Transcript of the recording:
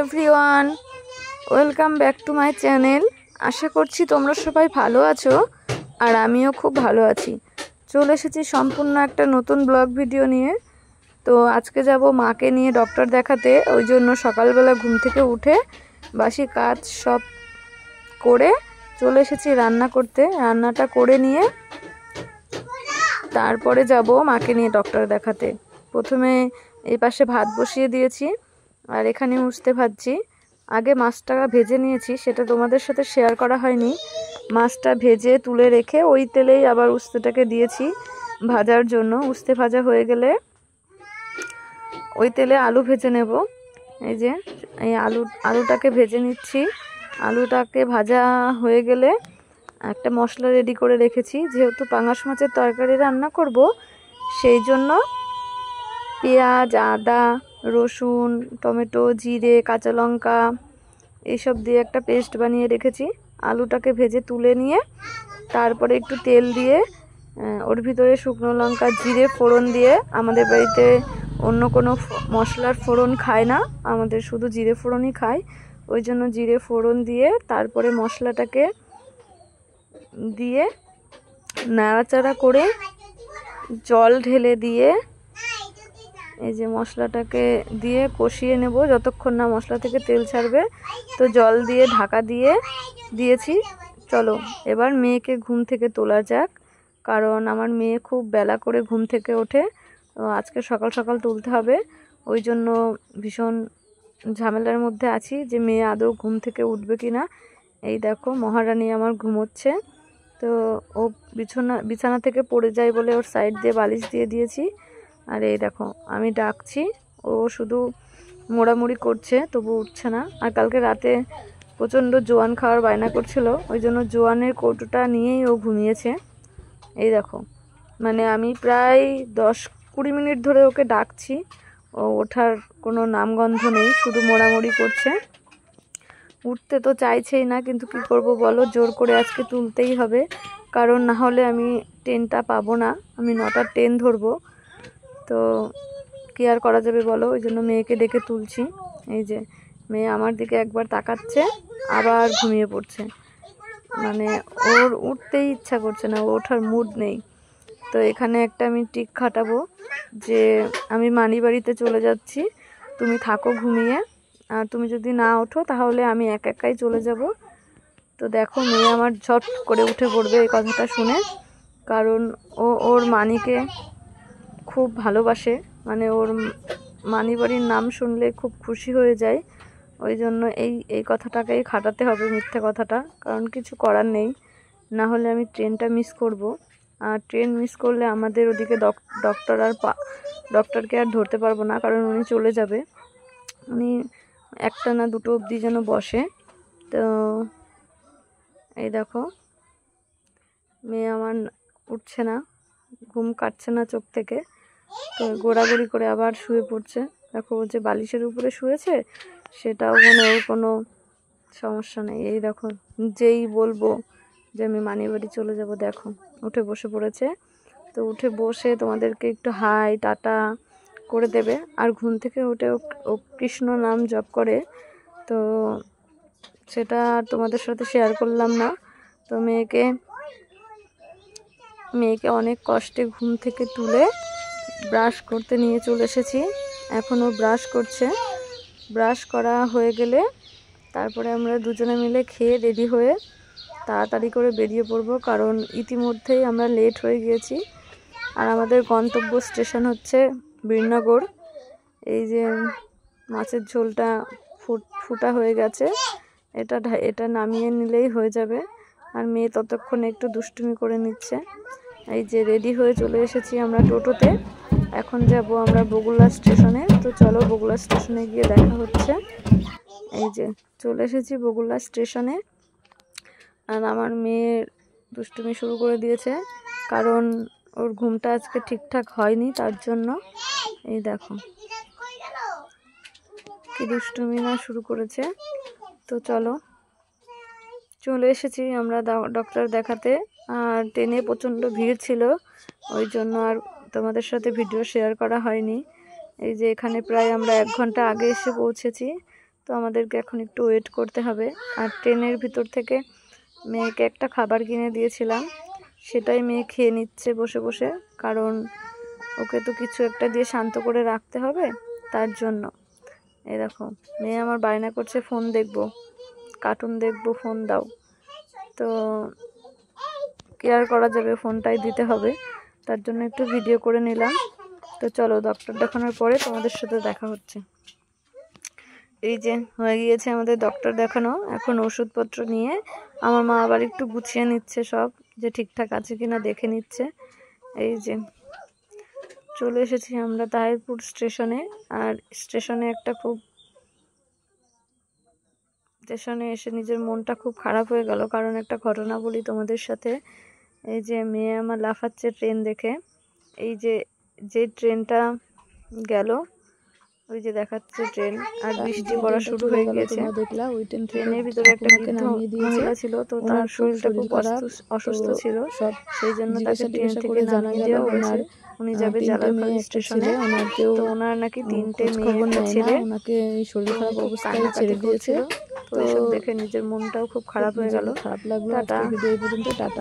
Everyone, welcome back to my channel. আশা করছি তোমরা সবাই ভালো আছো আর আমিও খুব ভালো আছি। চলে এসেছি সম্পূর্ণ একটা নতুন ব্লগ ভিডিও নিয়ে। তো আজকে যাব মাকে নিয়ে ডক্টর দেখাতে, ওই জন্য সকালবেলা ঘুম থেকে উঠে বাসি কাজ সব করে চলে এসেছি রান্না করতে। রান্নাটা করে নিয়ে তারপরে যাব মাকে নিয়ে ডক্টর দেখাতে। প্রথমে এই পাশে ভাত বসিয়ে দিয়েছি আর এখানে উস্তে ভাজছি। আগে মাছটা ভেজে নিয়েছি, সেটা তোমাদের সাথে শেয়ার করা হয়নি। মাছটা ভেজে তুলে রেখে ওই তেলেই আবার উস্তেটাকে দিয়েছি ভাজার জন্য। উস্তে ভাজা হয়ে গেলে ওই তেলে আলু ভেজে নেব। এই যে এই আলুটাকে ভেজে নিচ্ছি। আলুটাকে ভাজা হয়ে গেলে একটা মশলা রেডি করে রেখেছি, যেহেতু পাঙাশ মাছের তরকারি রান্না করব সেই জন্য পেঁয়াজ, আদা, রসুন, টমেটো, জিরে, কাঁচা লঙ্কা এইসব দিয়ে একটা পেস্ট বানিয়ে রেখেছি। আলুটাকে ভেজে তুলে নিয়ে তারপরে একটু তেল দিয়ে ওর ভিতরে শুকনো লঙ্কা, জিরে ফোড়ন দিয়ে, আমাদের বাড়িতে অন্য কোনো মশলার ফোড়ন খায় না, আমাদের শুধু জিরে ফোড়নই খায়, ওই জন্য জিরে ফোড়ন দিয়ে তারপরে মশলাটাকে দিয়ে নাড়াচাড়া করে জল ঢেলে দিয়ে এই যে মশলাটাকে দিয়ে কষিয়ে নেব যতক্ষণ না মশলা থেকে তেল ছাড়বে। তো জল দিয়ে ঢাকা দিয়ে দিয়েছি। চলো এবার মেয়েকে ঘুম থেকে তোলা যাক, কারণ আমার মেয়ে খুব বেলা করে ঘুম থেকে ওঠে। তো আজকে সকাল সকাল তুলতে হবে, ওই জন্য ভীষণ ঝামেলার মধ্যে আছি যে মেয়ে আদৌ ঘুম থেকে উঠবে কি না। এই দেখো মহারানী আমার ঘুমোচ্ছে। তো ও বিছানা থেকে পড়ে যায় বলে ওর সাইড দিয়ে বালিশ দিয়ে দিয়েছি। আর এই দেখো আমি ডাকছি, ও শুধু মোড়ামুড়ি করছে, তবু উঠছে না। আর কালকে রাতে প্রচণ্ড জোয়ান খাওয়ার বায়না করছিল, ওই জন্য জোয়ানের কৌটোটা নিয়েই ও ঘুমিয়েছে। এই দেখো মানে আমি প্রায় 10-20 মিনিট ধরে ওকে ডাকছি, ও ওঠার কোনো নামগন্ধ নেই, শুধু মোড়ামুড়ি করছে। উঠতে তো চাইছেই না, কিন্তু কি করব বলো, জোর করে আজকে তুলতেই হবে, কারণ না হলে আমি ট্রেনটা পাবো না। আমি 9টার ট্রেন ধরবো, তো কি আর করা যাবে বলো, ওই জন্য মেয়েকে ডেকে তুলছি। এই যে মেয়ে আমার দিকে একবার তাকাচ্ছে আবার ঘুমিয়ে পড়ছে, মানে ওর উঠতেই ইচ্ছা করছে না, ওঠার মুড নেই। তো এখানে একটা আমি ট্রিক খাটাবো যে আমি মানিবাড়িতে চলে যাচ্ছি, তুমি থাকো ঘুমিয়ে, আর তুমি যদি না ওঠো তাহলে আমি একাই চলে যাব। তো দেখো মেয়ে আমার ঝট করে উঠে পড়বে এই কথাটা শুনে, কারণ ওর মানিকে খুব ভালোবাসে, মানে ওর মানিবাড়ির নাম শুনলে খুব খুশি হয়ে যায়। ওই জন্য এই কথাটাকেই খাটাতে হবে, মিথ্যে কথাটা, কারণ কিছু করার নেই, না হলে আমি ট্রেনটা মিস করব। আর ট্রেন মিস করলে আমাদের ওদিকে ডক্টরকে আর ধরতে পারবো না, কারণ উনি চলে যাবে। উনি 1টা না 2টো অবধি যেন বসে। তো এই দেখো মেয়ে আমার উঠছে না, ঘুম কাটছে না চোখ থেকে, তো গোড়াগড়ি করে আবার শুয়ে পড়ছে। দেখো যে বালিশের উপরে শুয়েছে সেটাও মানে ওর কোনো সমস্যা নেই। এই দেখো যেই বলবো যে আমি মানিবাড়ি চলে যাব, দেখো উঠে বসে পড়েছে। তো উঠে বসে তোমাদেরকে একটু হাই টাটা করে দেবে। আর ঘুম থেকে উঠে ও কৃষ্ণ নাম জপ করে, তো সেটা আর তোমাদের সাথে শেয়ার করলাম না। তো মেয়েকে অনেক কষ্টে ঘুম থেকে তুলে ব্রাশ করতে নিয়ে চলে এসেছি। এখনও ব্রাশ করছে। ব্রাশ করা হয়ে গেলে তারপরে আমরা দুজনে মিলে খেয়ে রেডি হয়ে তাড়াতাড়ি করে বেরিয়ে পড়বো, কারণ ইতিমধ্যেই আমরা লেট হয়ে গিয়েছি। আর আমাদের গন্তব্য স্টেশন হচ্ছে বীরনগর। এই যে মাছের ঝোলটা ফুটা হয়ে গেছে, এটা নামিয়ে নিলেই হয়ে যাবে। আর মেয়ে ততক্ষণে একটু দুষ্টুমি করে নিচ্ছে। এই যে রেডি হয়ে চলে এসেছি আমরা টোটোতে, এখন যাব আমরা বগুড়া স্টেশনে। তো চলো বগুড়া স্টেশনে গিয়ে দেখা হচ্ছে। এই যে চলে এসেছি বগুড়া স্টেশনে। আর আমার মেয়ের দুষ্টুমি শুরু করে দিয়েছে, কারণ ওর ঘুমটা আজকে ঠিকঠাক হয়নি, তার জন্য এই দেখো কি দুষ্টুমি না শুরু করেছে। তো চলে এসেছি আমরা ডক্টর দেখাতে। আর ট্রেনে প্রচণ্ড ভিড় ছিল, ওই জন্য আর তোমাদের সাথে ভিডিও শেয়ার করা হয়নি। এই যে এখানে প্রায় আমরা 1 ঘন্টা আগে এসে পৌঁছেছি। তো আমাদেরকে এখন একটু ওয়েট করতে হবে। আর ট্রেনের ভিতর থেকে মেয়েকে একটা খাবার কিনে দিয়েছিলাম, সেটাই মেয়ে খেয়ে নিচ্ছে বসে বসে, কারণ ওকে তো কিছু একটা দিয়ে শান্ত করে রাখতে হবে, তার জন্য। এই দেখো মেয়ে আমার বায়না করছে ফোন দেখবো, কার্টুন দেখবো, ফোন দাও। তো কেয়ার করা যাবে, ফোনটাই দিতে হবে, তার জন্য একটু ভিডিও করে নিলাম। তো চলো ডক্টর দেখানোর পরে তোমাদের সাথে দেখা হচ্ছে। এই যে হয়ে গিয়েছে আমাদের ডক্টর দেখানো, এখন ওষুধপত্র নিয়ে আমার মা আবার একটু গুছিয়ে নিচ্ছে সব, যে ঠিকঠাক আছে কিনা দেখে নিচ্ছে। এই যে চলে এসেছি আমরা তাহিরপুর স্টেশনে। আর স্টেশনে এসে নিজের মনটা খুব খারাপ হয়ে গেল, কারণ একটা ঘটনা বলি তোমাদের সাথে। এই যে মেয়ে আমার লাফাচ্ছে ট্রেন দেখে। এই যে ট্রেনটা গেল, ওই যে দেখাচ্ছে ট্রেন, আর বৃষ্টি পড়া শুরু হয়ে গেছে। ট্রেনের ভিতরে একটা বৃদ্ধ মহিলা ছিল, তো তার শরীরটা খুব অসুস্থ ছিল, সেই জন্য তাকে ট্রেন থেকে নামিয়ে দেওয়া হয়েছে। উনি যাবে জালালখাল স্টেশনে। তো ওনার নাকি 3টে মেয়ে একটা ছেলে, ওনাকে এই শরীর খারাপ অবস্থায় ছেড়ে দিয়েছে। তো এসব দেখে নিজের মনটাও খুব খারাপ হয়ে গেল। টাটা। ভিডিও পর্যন্ত টাটা।